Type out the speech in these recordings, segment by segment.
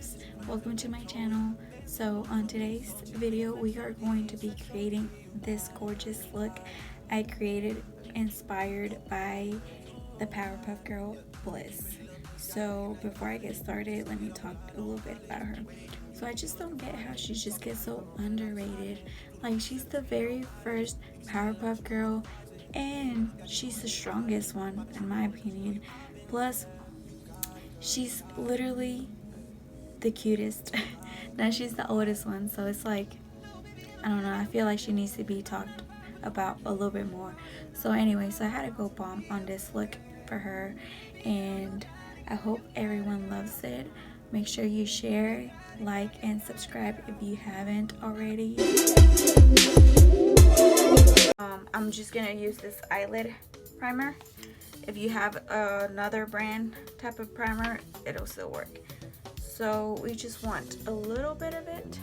loves, welcome to my channel. So on today's video we are going to be creating this gorgeous look I created inspired by the Powerpuff Girl Bliss. So before I get started, let me talk a little bit about her. So I just don't get how she just gets so underrated. Like, she's the very first Powerpuff Girl and she's the strongest one in my opinion. Plus, she's literally the cutest. Now she's the oldest one, so it's like, I don't know, I feel like she needs to be talked about a little bit more. So anyway, so I had to go bomb on this look for her, and I hope everyone loves it. Make sure you share, like, and subscribe if you haven't already. I'm just gonna use this eyelid primer. If you have another brand type of primer, it'll still work. So we just want a little bit of it.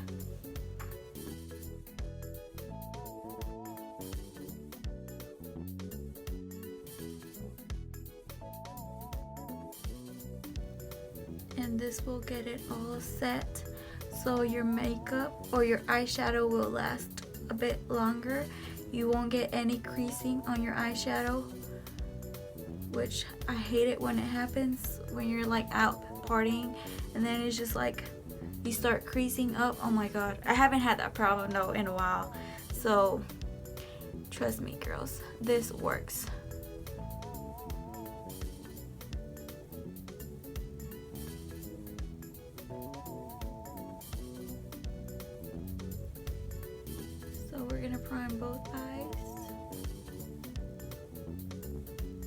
And this will get it all set, so your makeup or your eyeshadow will last a bit longer. You won't get any creasing on your eyeshadow, which I hate it when it happens when you're like out partying and then it's just like you start creasing up. Oh my god, I haven't had that problem though in a while, so trust me girls, this works. So we're gonna prime both eyes.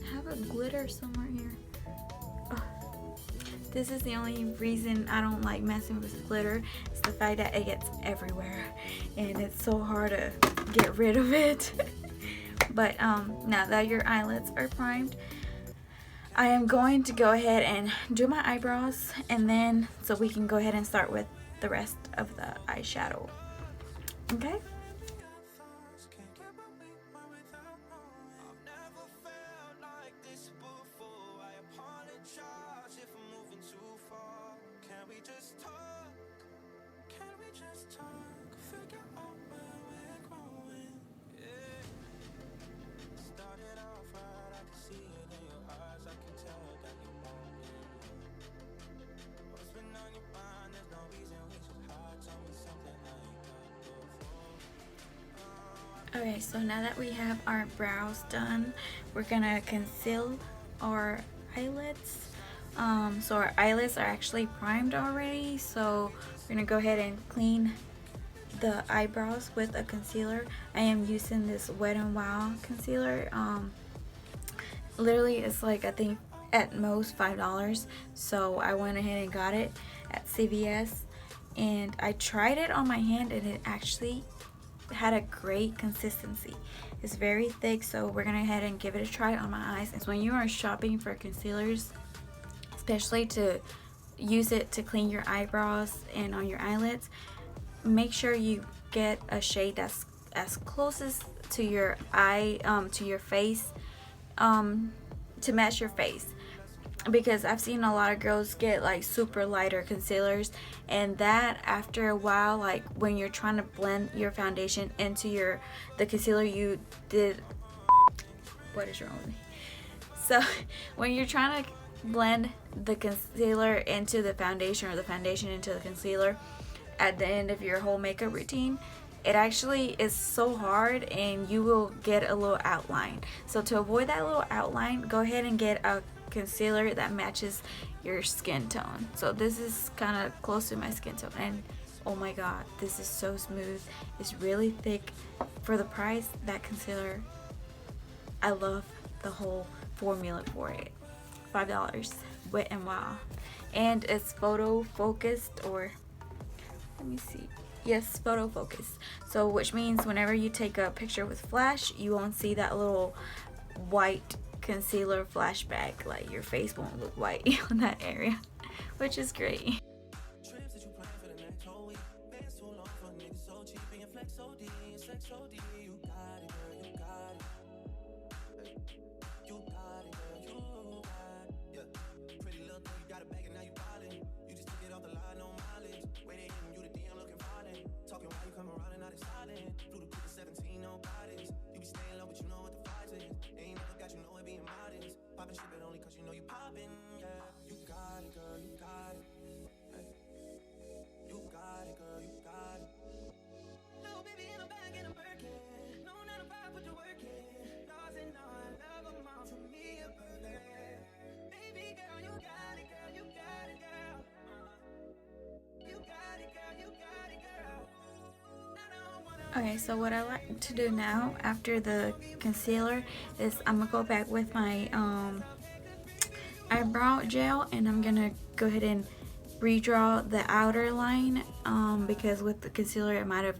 I have a glitter somewhere here. Ugh. This is the only reason I don't like messing with glitter. It's the fact that it gets everywhere and it's so hard to get rid of it. But now that your eyelids are primed, I am going to go ahead and do my eyebrows, and then so we can go ahead and start with the rest of the eyeshadow. Okay? Okay, so now that we have our brows done, we're gonna conceal our eyelids. So our eyelids are actually primed already, so we're gonna go ahead and clean the eyebrows with a concealer. I am using this Wet n Wild concealer. Literally it's like, I think at most $5, so I went ahead and got it at CVS, and I tried it on my hand and it actually had a great consistency. It's very thick, so we're gonna head and give it a try on my eyes. And so when you are shopping for concealers, especially to use it to clean your eyebrows and on your eyelids, make sure you get a shade that's as closest to your eye, to your face, to match your face. Because I've seen a lot of girls get like super lighter concealers, and that after a while, like when you're trying to blend your foundation into the concealer you did, what is wrong with me? So when you're trying to blend the concealer into the foundation or the foundation into the concealer at the end of your whole makeup routine, it actually is so hard and you will get a little outline. So to avoid that little outline, go ahead and get a concealer that matches your skin tone. So this is kind of close to my skin tone, and oh my god, this is so smooth. It's really thick for the price. That concealer, I love the whole formula for it. $5, Wet n Wild, and it's photo focused, or let me see, yes, photo focused. So which means whenever you take a picture with flash, you won't see that little white concealer flashback. Like your face won't look white on that area, which is great. Okay, so what I like to do now after the concealer is I'm gonna go back with my eyebrow gel, and I'm gonna go ahead and redraw the outer line because with the concealer it might have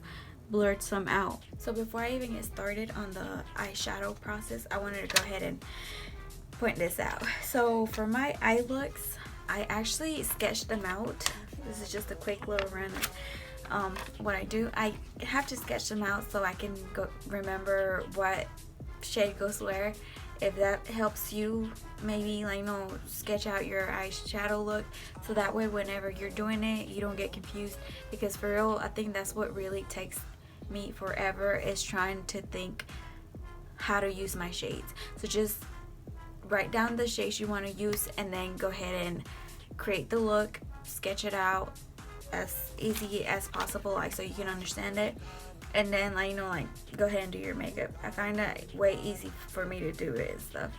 blurred some out. So before I even get started on the eyeshadow process, I wanted to go ahead and point this out. So for my eye looks, I actually sketched them out. This is just a quick little run of what I do. I have to sketch them out so I can go remember what shade goes where. If that helps you, maybe like sketch out your eyeshadow look, so that way whenever you're doing it you don't get confused, because for real I think that's what really takes me forever, is trying to think how to use my shades. So just write down the shades you want to use and then go ahead and create the look, sketch it out as easy as possible, like so you can understand it, and then go ahead and do your makeup. I find that way easy for me to do it and stuff.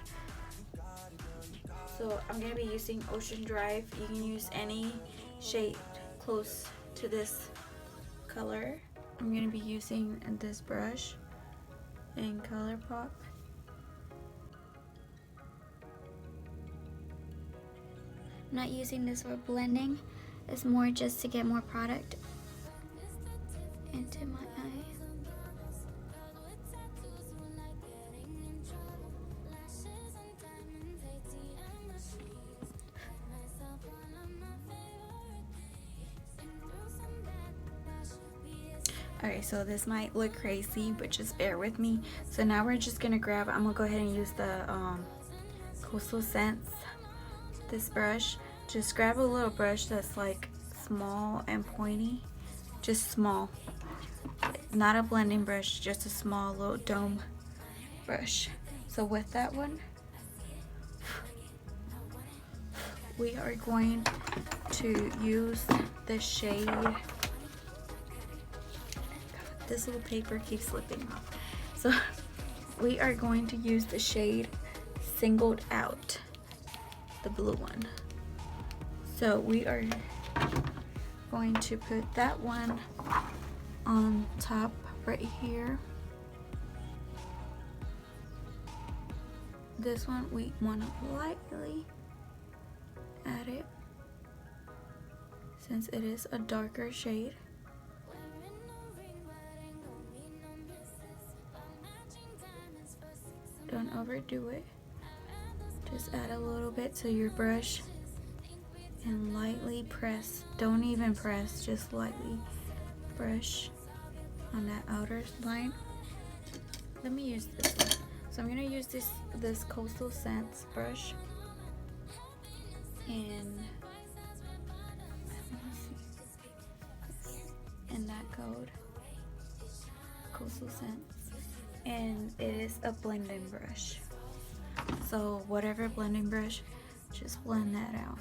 So I'm gonna be using Ocean Drive. You can use any shade close to this color. I'm gonna be using this brush in ColourPop. I'm not using this for blending. It's more just to get more product into my eye. Alright, so this might look crazy, but just bear with me. So now we're just gonna I'm gonna go ahead and use the Coastal Scents, this brush. Just grab a little brush that's like small and pointy, just small, not a blending brush, just a small little dome brush. So with that one, we are going to use the shade, this little paper keeps slipping off, so we are going to use the shade Singled Out, the blue one. So we are going to put that one on top right here. This one we want to lightly add it since it is a darker shade. Don't overdo it. Just add a little bit to your brush and lightly press. Don't even press, just lightly brush on that outer line. Let me use this one. So I'm gonna use this Coastal Scents brush, and in that code, Coastal Scents, and it is a blending brush. So whatever blending brush, just blend that out.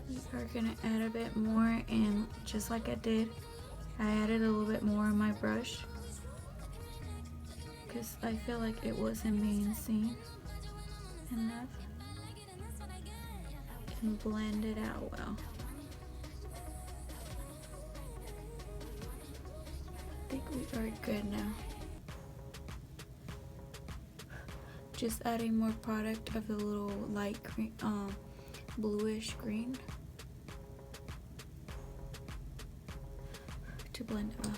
We are gonna add a bit more, and just like I did, I added a little bit more on my brush because I feel like it wasn't being seen enough, and blend it out well. I think we are good now. Just adding more product of the little light green, bluish green to blend it well.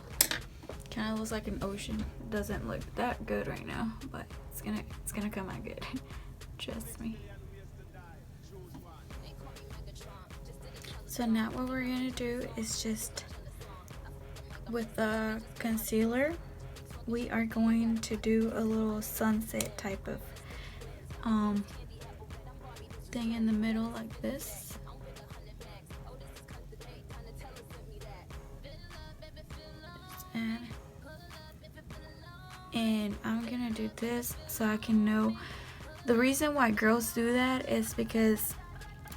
Kind of looks like an ocean. It doesn't look that good right now, but it's gonna come out good. Trust me. So now what we're gonna do is just with the concealer, we are going to do a little sunset type of thing in the middle like this. And and I'm gonna do this so I can know. The reason why girls do that is because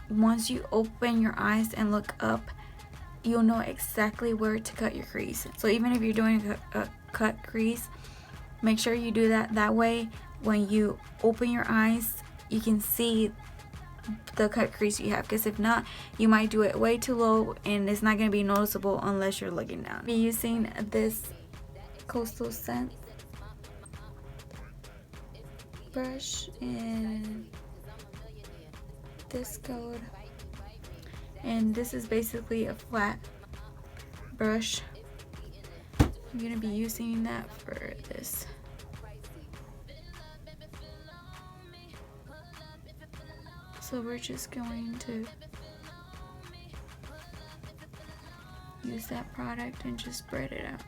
once you open your eyes and look up, you'll know exactly where to cut your crease. So even if you're doing a cut crease, make sure you do that. That way, when you open your eyes, you can see the cut crease you have. Because if not, you might do it way too low and it's not going to be noticeable unless you're looking down. I'll be using this Coastal Scent brush in this code, and this is basically a flat brush. I'm gonna be using that for this. So we're just going to use that product and just spread it out.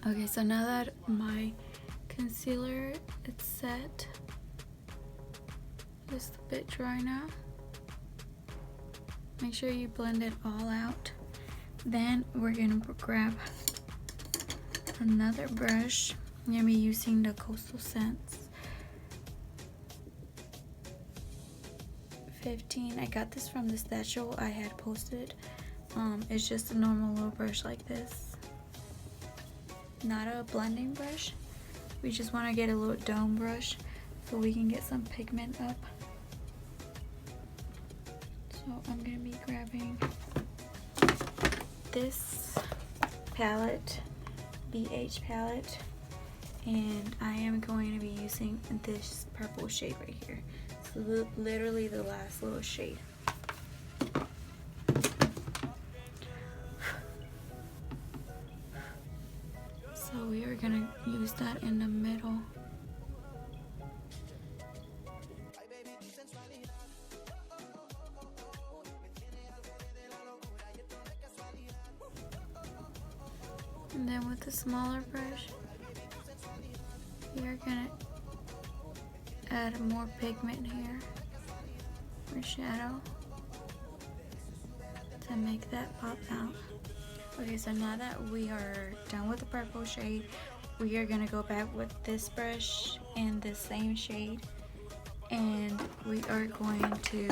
Okay, so now that my concealer is set, just a bit dry now. Make sure you blend it all out. Then we're gonna grab another brush. I'm gonna be using the Coastal Scents 15. I got this from the statue I had posted. It's just a normal little brush like this, not a blending brush. We just want to get a little dome brush so we can get some pigment up. So I'm going to be grabbing this palette, BH palette, and I am going to be using this purple shade right here. It's literally the last little shade. So we are going to use that in the middle. And then with the smaller brush, we are gonna add more pigment here for shadow to make that pop out. Okay, so now that we are done with the purple shade, we are gonna go back with this brush in the same shade, and we are going to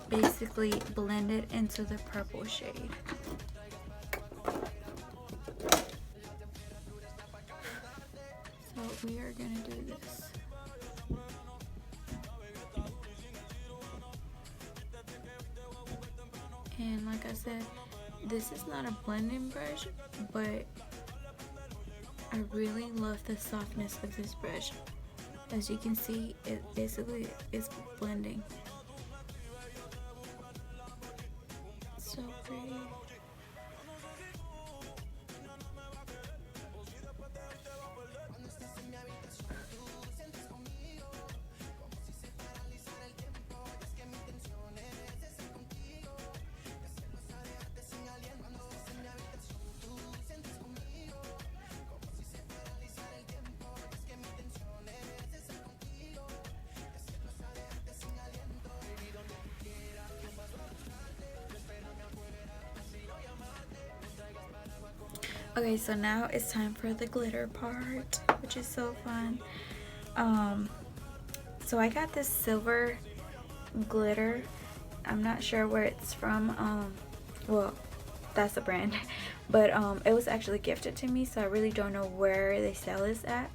basically blend it into the purple shade. So we are gonna do this. And like I said, this is not a blending brush, but I really love the softness of this brush. As you can see, it basically is blending. So pretty. Okay, so now it's time for the glitter part, which is so fun. So I got this silver glitter. I'm not sure where it's from. Well, that's the brand, but it was actually gifted to me, so I really don't know where they sell this at.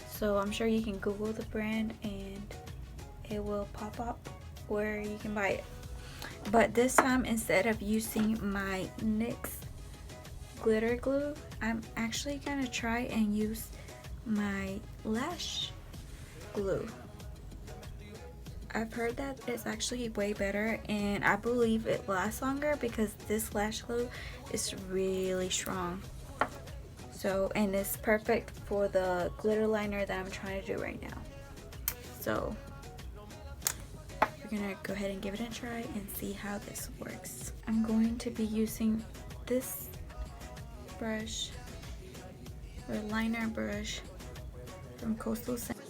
So I'm sure you can Google the brand and it will pop up where you can buy it. But this time, instead of using my NYX glitter glue, I'm actually gonna try and use my lash glue. I've heard that it's actually way better, and I believe it lasts longer because this lash glue is really strong. So, and it's perfect for the glitter liner that I'm trying to do right now. So we're gonna go ahead and give it a try and see how this works. I'm going to be using this brush or liner brush from Coastal Scents.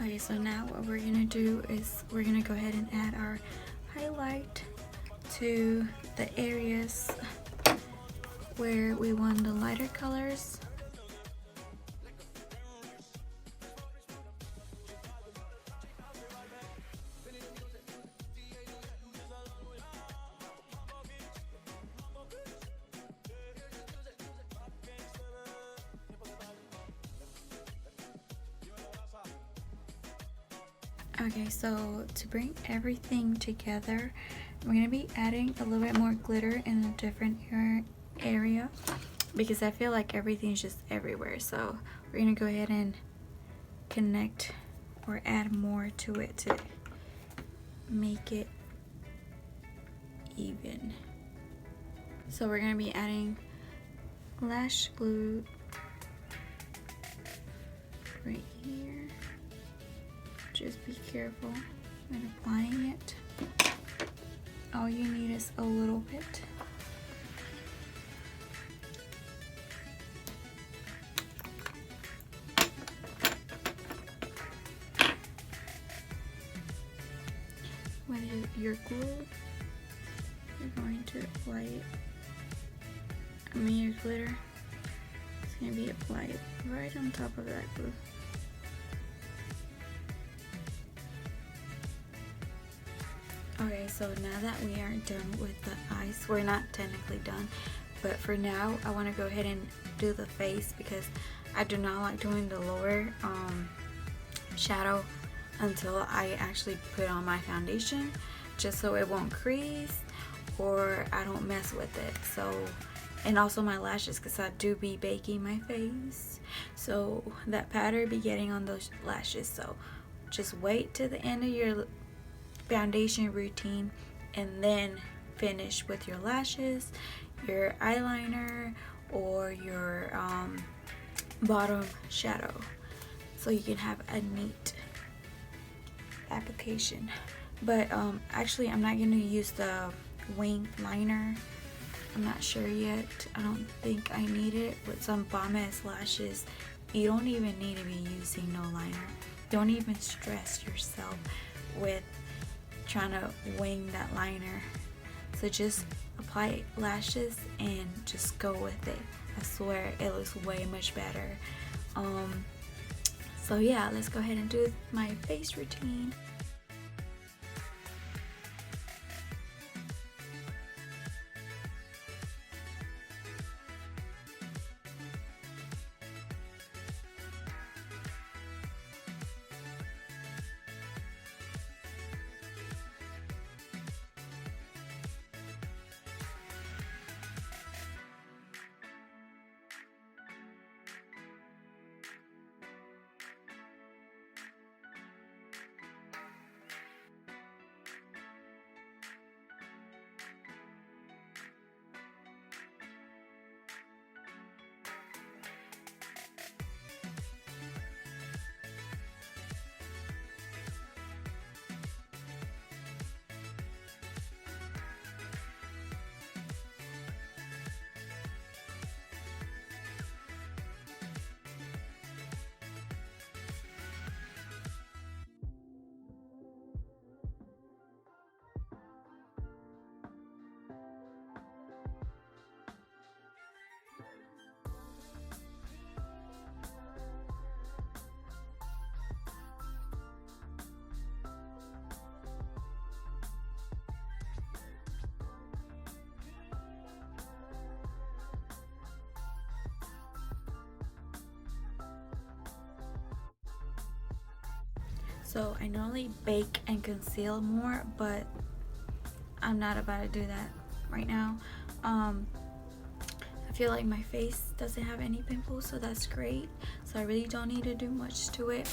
Okay, so now what we're gonna do is we're gonna go ahead and add our highlight to the areas where we want the lighter colors. Okay, so to bring everything together, we're going to be adding a little bit more glitter in a different area because I feel like everything's just everywhere. So we're going to go ahead and connect or add more to it to make it even. So we're going to be adding lash glue right here. Just be careful when applying it. All you need is a little bit. With your glue, you're going to apply it. Your glitter is going to be applied right on top of that glue. Okay, so now that we are done with the eyes, we're not technically done, but for now I want to go ahead and do the face because I do not like doing the lower shadow until I actually put on my foundation, just so it won't crease or I don't mess with it. So, and also my lashes, because I do be baking my face, so that powder be getting on those lashes. So just wait to the end of your foundation routine and then finish with your lashes, your eyeliner, or your bottom shadow, so you can have a neat application. But actually I'm not going to use the wing liner. I'm not sure yet. I don't think I need it. With some bomb ass lashes, you don't even need to be using no liner. Don't even stress yourself with trying to wing that liner. So just apply lashes and just go with it. I swear it looks way much better. So yeah, let's go ahead and do my face routine. So I normally bake and conceal more, but I'm not about to do that right now. I feel like my face doesn't have any pimples, so that's great. So I really don't need to do much to it.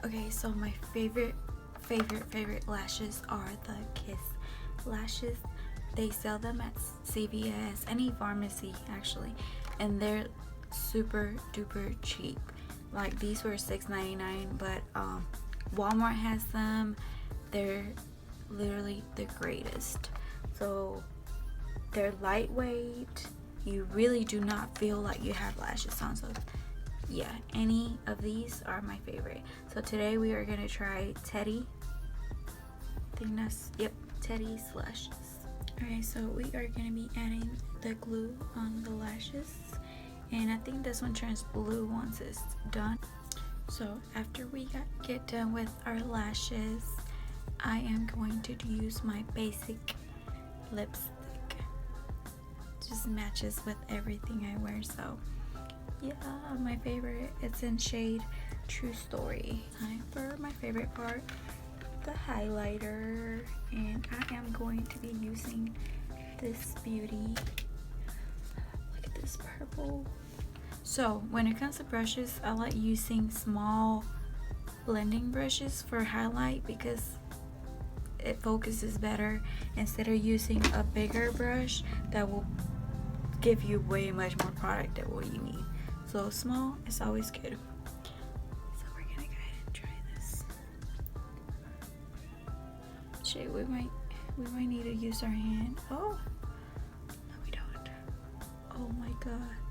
Okay, so my favorite lashes are the Kiss lashes. They sell them at CVS, any pharmacy actually, and they're super duper cheap. Like these were $6.99, but Walmart has them. They're literally the greatest. So they're lightweight. You really do not feel like you have lashes on. So yeah, any of these are my favorite. So today we are gonna try Teddy. I think that's, yep, Teddy's lashes. Alright, so we are gonna be adding the glue on the lashes, and I think this one turns blue once it's done. So after we get done with our lashes, I am going to use my basic lipstick. Just matches with everything I wear. So yeah, my favorite, it's in shade True Story. Time for my favorite part, the highlighter, and I am going to be using this beauty. Look at this purple. So when it comes to brushes, I like using small blending brushes for highlight because it focuses better instead of using a bigger brush that will give you way much more product than what you need. So small is always good. So we're gonna go ahead and try this. Shit, we might need to use our hand. Oh no, we don't. Oh my god.